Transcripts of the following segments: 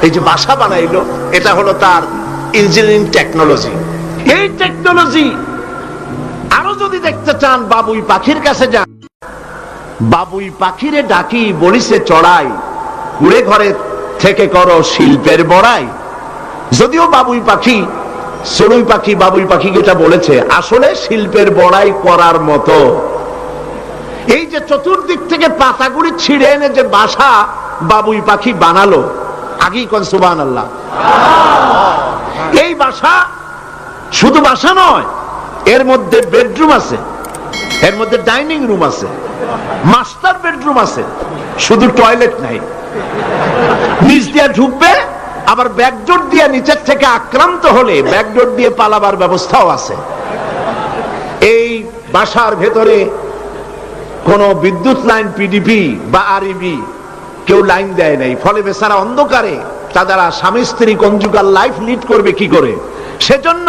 এই যে বাসা বানাইলো, এটা হলো তার ইঞ্জিনিয়ারিং টেকনোলজি। এই টেকনোলজি আরো যদি দেখতে চান, বাবুই পাখির কাছে যান। বাবুই পাখিরে ডাকি, বলিছে চড়াই, উড়ে ঘরে থেকে করো শিল্পের বড়াই। যদিও বাবুই পাখি, চড়ুই পাখি বাবুই পাখি যেটা বলেছে, আসলে শিল্পের বড়াই করার মতো। এই যে চতুর্দিক থেকে পাতাগুলি ছিঁড়ে এনে যে বাসা বাবুই পাখি বানালো, আগেই কোন সুবহানাল্লাহ। এই বাসা শুধু বাসা নয়, এর মধ্যে বেডরুম আছে, এর মধ্যে ডাইনিং রুম আছে, মাস্টার বেডরুম আছে, শুধু টয়লেট নাই। নিচ দিয়ে ঢুকবে, আবার ব্যাকডোর দিয়ে নিচের থেকে আক্রান্ত হলে ব্যাকডোর দিয়ে পালাবার ব্যবস্থাও আছে। এই বাসার ভেতরে কোন বিদ্যুৎ লাইন, পিডিপি বা আরইবি কেউ লাইন দেয় নাই, ফলে বেচারা অন্ধকারে তারা স্বামী স্ত্রী কনজুগাল লাইফ লিড করবে কি করে। সেজন্য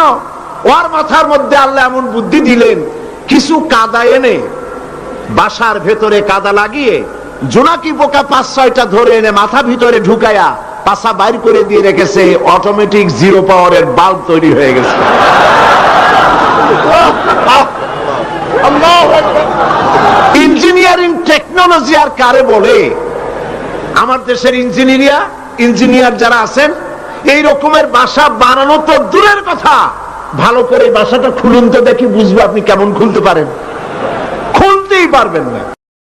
ওর মাথার মধ্যে আল্লাহ এমন বুদ্ধি দিলেন, কিছু কাদা এনে বাসার ভেতরে কাদা লাগিয়ে জোনাকি পোকা 5-6টা ধরে এনে মাথা ভিতরে ঢুকায়া পাছা বাইর করে দিয়ে রেখেছে। অটোমেটিক জিরো পাওয়ারের বাল্ব তৈরি হয়ে গেছে। ইঞ্জিনিয়ারিং টেকনোলজি আর কারে বলে? আমার দেশের ইঞ্জিনিয়ার যারা আছেন, এই রকমের বাসা বানানো তো দূরের কথা, ভালো করে বাসাটা খুলুন তো দেখি, বুঝবো আপনি কেমন খুলতে পারেন। খুলতেই পারবেন না।